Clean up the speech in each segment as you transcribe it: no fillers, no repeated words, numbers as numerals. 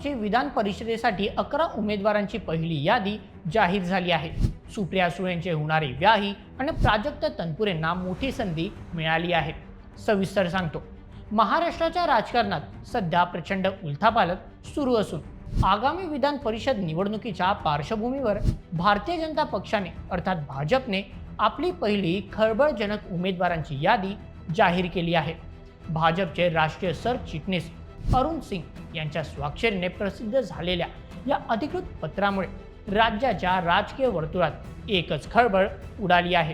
भाजपची विधान परिषदेसाठी 11 उमेदवारांची पहिली यादी जाहीर झाली आहे। सुप्रिया सुळेंचे होणारे व्याही आणि प्राजक्त तनपुरेंना मोठी संधी मिळाली आहे। सविस्तर सांगतो। महाराष्ट्राच्या राजकारणात सध्या प्रचंड उलथापालथ सुरू असून आगामी विधान परिषद निवडणुकीच्या पार्श्वभूमीवर भारतीय जनता पक्षाने अर्थात भाजपने आपली पहिली खळबळजनक उमेदवारांची यादी जाहीर केली आहे। भाजपचे राष्ट्रीय सरचिटणीस अरुण सिंग यांच्या स्वाक्षरीने प्रसिद्ध झालेल्या या अधिकृत पत्रामुळे राज्याच्या राजकीय वर्तुळात एकच खळबळ उडाली आहे।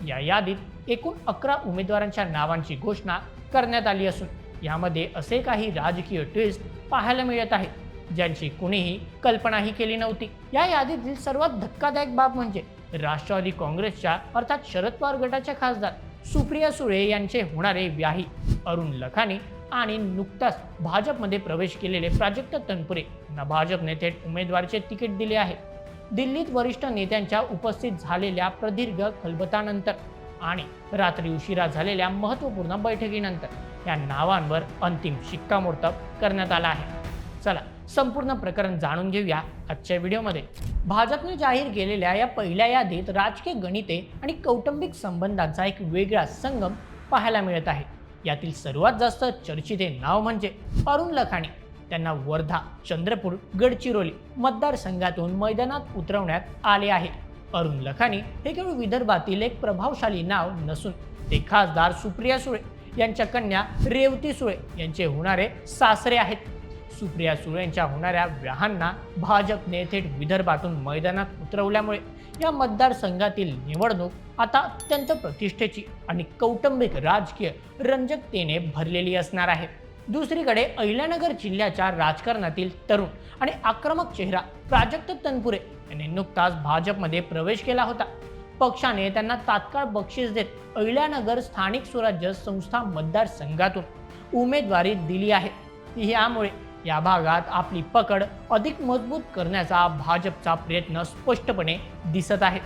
या यादीत एकूण 11 उमेदवारांच्या नावांची घोषणा करण्यात आली असून यामध्ये असे काही राजकीय ट्विस्ट पाहायला मिळत आहेत ज्यांची कुणीही कल्पनाही केली नव्हती। या यादीतील सर्वात धक्कादायक बाब म्हणजे राष्ट्रवादी काँग्रेसच्या अर्थात शरद पवार गटाच्या खासदार सुप्रिया सुळे यांचे होणारे व्याही अरुण लखानी आणि नुकताच भाजपमध्ये प्रवेश केलेले प्राजक्त तनपुरे यांना भाजपने थेट उमेदवारीचे तिकीट दिले आहे। दिल्लीत वरिष्ठ नेत्यांच्या उपस्थित झालेल्या प्रदीर्घ खलबतानंतर आणि रात्री उशिरा झालेल्या महत्त्वपूर्ण बैठकीनंतर या नावांवर अंतिम शिक्कामोर्तब करण्यात आला आहे। चला संपूर्ण प्रकरण जाणून घेऊया आजच्या व्हिडिओमध्ये। भाजपने जाहीर केलेल्या या पहिल्या यादीत राजकीय गणिते आणि कौटुंबिक संबंधांचा एक वेगळा संगम पाहायला मिळत आहे। यातील सर्वात जास्त चर्चित नाव म्हणजे अरुण लखानी। त्यांना वर्धा, चंद्रपूर, गडचिरोली मतदारसंघातून मैदानात उतरवण्यात आले आहे। अरुण लखानी हे केवळ विदर्भातील एक प्रभावशाली नाव नसून ते खासदार सुप्रिया सुळे यांच्या कन्या रेवती सुळे यांचे होणारे सासरे आहेत। सुप्रिया सुळेंच्या होणाऱ्या व्याहांना भाजपने थेट विदर्भातून मैदानात उतरवल्यामुळे या मतदारसंघातील निवडणूक आता अत्यंत प्रतिष्ठेची आणि कौटुंबिक राजकीय रंजकतेने भरलेली असणार आहे। दुसरीकडे अहिल्यानगर जिल्ह्याच्या राजकारणातील तरुण आणि आक्रमक चेहरा प्राजक्त तनपुरे यांनी नुकताच भाजपमध्ये प्रवेश केला होता। पक्षाने त्यांना तात्काळ बक्षीस देत अहिल्यानगर स्थानिक स्वराज्य संस्था मतदारसंघातून उमेदवारी दिली आहे। यामुळे या भागात आपली पकड अधिक मजबूत करण्याचा भाजपचा प्रयत्न स्पष्टपणे दिसत आहे।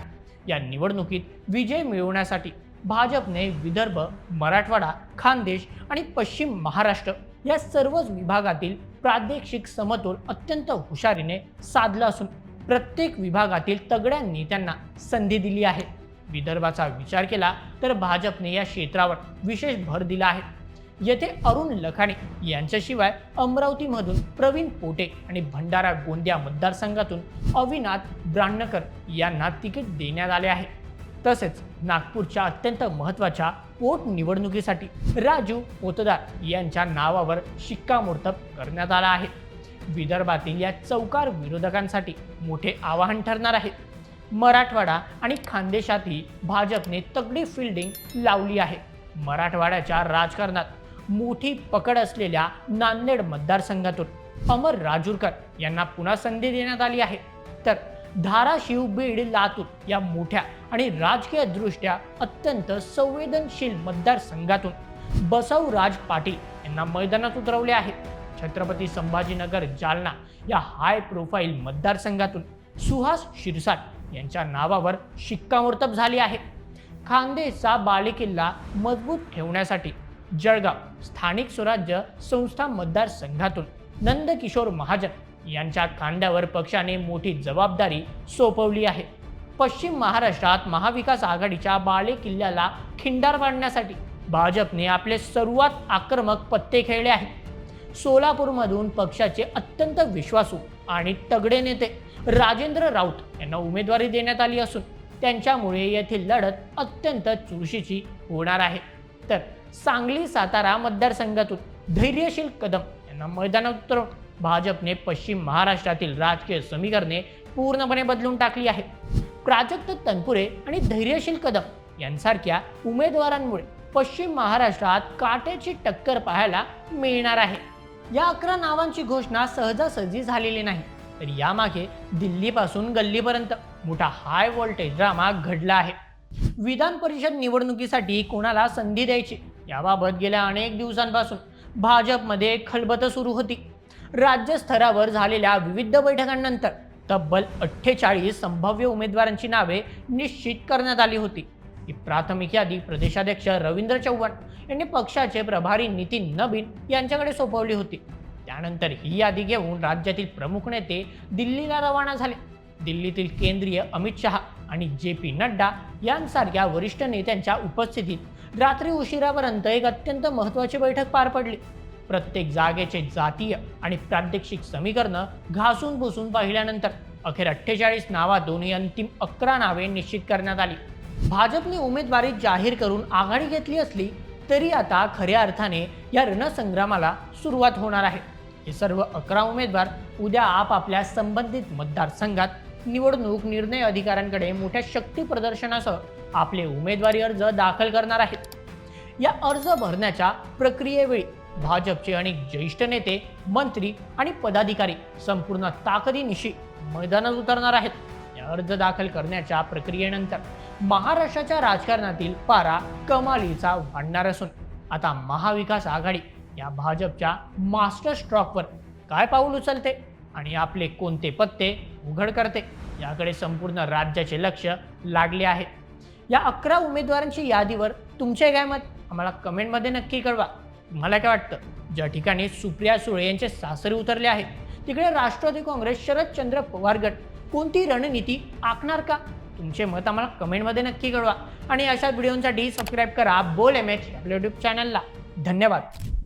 या निवडणुकीत विजय मिळवण्यासाठी भाजपने विदर्भ, मराठवाडा, खानदेश आणि पश्चिम महाराष्ट्र या सर्वच विभागातील प्रादेशिक समतोल अत्यंत हुशारीने साधला असून प्रत्येक विभागातील तगड्या नेत्यांना संधी दिली आहे। विदर्भाचा विचार केला तर भाजपने या क्षेत्रावर विशेष भर दिला आहे। येथे अरुण लखानी यांच्याशिवाय अमरावतीमधून प्रवीण पोटे आणि भंडारा गोंदिया मतदारसंघातून अविनाथ ब्राह्मणकर यांना तिकीट देण्यात आले आहे। तसेच नागपूरच्या अत्यंत महत्त्वाच्या पोटनिवडणुकीसाठी राजू पोतदार यांच्या नावावर शिक्कामोर्तब करण्यात आला आहे। विदर्भातील या चौकार विरोधकांसाठी मोठे आवाहन ठरणार आहे। मराठवाडा आणि खानदेशातही भाजपने तगडी फिल्डिंग लावली आहे। मराठवाड्याच्या राजकारणात मोठी पकड असलेल्या नांदेड मतदारसंघातून अमर राजूरकर यांना पुन्हा संधी देण्यात आली आहे। तर धाराशिव, बीड, लातूर या मोठ्या आणि राजकीयदृष्ट्या अत्यंत संवेदनशील मतदारसंघातून बसवराज पाटील यांना मैदानात उतरवले आहे। छत्रपती संभाजीनगर, जालना या हाय प्रोफाईल मतदारसंघातून सुहास शिरसाट यांच्या नावावर शिक्कामोर्तब झाले आहे। खानदेशचा बालेकिल्ला मजबूत ठेवण्यासाठी जळगाव स्थानिक स्वराज्य संस्था मतदारसंघातून नंदकिशोर महाजन यांच्या खांद्यावर पक्षाने मोठी जबाबदारी सोपवली आहे। पश्चिम महाराष्ट्रात महाविकास आघाडीच्या बालेकिल्ल्याला खिंडार पाडण्यासाठी भाजपने आपले सर्वात आक्रमक पत्ते खेळले आहेत। सोलापूरमधून पक्षाचे अत्यंत विश्वासू आणि तगडे नेते राजेंद्र राऊत यांना उमेदवारी देण्यात आली असून त्यांच्यामुळे येथील लढत अत्यंत चुरशीची होणार आहे। तर सांगली, सातारा मतदारसंघातून धैर्यशील कदम यांना मैदानात उतरवून भाजपने पश्चिम महाराष्ट्रातील राजकीय समीकरणे पूर्णपणे बदलून टाकली आहे। प्राजक्त तनपुरे आणि धैर्यशील कदम यांसारख्या उमेदवारांमुळे पश्चिम महाराष्ट्रात काट्याची टक्कर पाहायला मिळणार आहे। या 11 नावांची घोषणा सहजासहजी झालेली नाही, तर यामागे दिल्लीपासून गल्लीपर्यंत मोठा हाय व्होल्टेज ड्रामा घडला आहे। विधान परिषद निवडणुकीसाठी कोणाला संधी द्यायची याबाबत गेल्या अनेक दिवसांपासून भाजपमध्ये खलबत सुरू होती। राज्य स्तरावर झालेल्या विविध बैठकांनंतर तब्बल 48 संभाव्य उमेदवारांची नावे निश्चित करण्यात आली होती। ही प्राथमिक यादी प्रदेशाध्यक्ष रवींद्र चव्हाण यांनी पक्षाचे प्रभारी नितीन नबीन यांच्याकडे सोपवली होती। त्यानंतर ही यादी घेऊन राज्यातील प्रमुख नेते दिल्लीला रवाना झाले. दिल्लीतील केंद्रीय अमित शहा आणि JP नड्डा यांसारख्या वरिष्ठ नेत्यांच्या उपस्थितीत रात्री उशिरापर्यंत एक अत्यंत महत्त्वाची बैठक पार पडली. प्रत्येक जागेचे जातीय आणि प्रादेशिक समीकरणं घासून पुसून पाहिल्यानंतर अखेर 48 नावातून ही अंतिम 11 नावे निश्चित करण्यात आली. भाजपने उमेदवारी जाहीर करून आघाडी घेतली असली तरी आता खऱ्या अर्थाने या रणसंग्रामाला सुरुवात होणार आहे. हे सर्व 11 उमेदवार उद्या आपापल्या संबंधित मतदारसंघात निवडणूक निर्णय अधिकाऱ्यांकडे मोठ्या शक्ती प्रदर्शनासह आपले उमेदवारी अर्ज दाखल करणार आहेत. या अर्ज भरण्याच्या प्रक्रियेवेळी भाजपचे अनेक ज्येष्ठ नेते, मंत्री आणि पदाधिकारी संपूर्ण ताकदीनिशी मैदानात उतरणार आहेत. या अर्ज दाखल करण्याच्या प्रक्रियेनंतर महाराष्ट्राच्या राजकारणातील पारा कमालीचा वाढणार असून आता महाविकास आघाडी या भाजपच्या मास्टर स्ट्रोकवर काय पाऊल उचलते आणि आपले कोणते पत्ते उघड करते याकडे संपूर्ण राज्याचे लक्ष लागले आहे. या 11 उमेदवारांची यादीवर तुमचे काय मत आम्हाला कमेंटमध्ये नक्की कळवा. तुम्हाला काय वाटतं? ज्या ठिकाणी सुप्रिया सुळे यांचे सासरे उतरले आहेत तिकडे राष्ट्रवादी काँग्रेस शरदचंद्र पवार गट कोणती रणनीती आखणार का? तुमचे मत आम्हाला कमेंटमध्ये नक्की कळवा आणि अशा व्हिडिओंसाठी सबस्क्राईब करा बोल MH आपल्या यूट्यूब चॅनलला. धन्यवाद.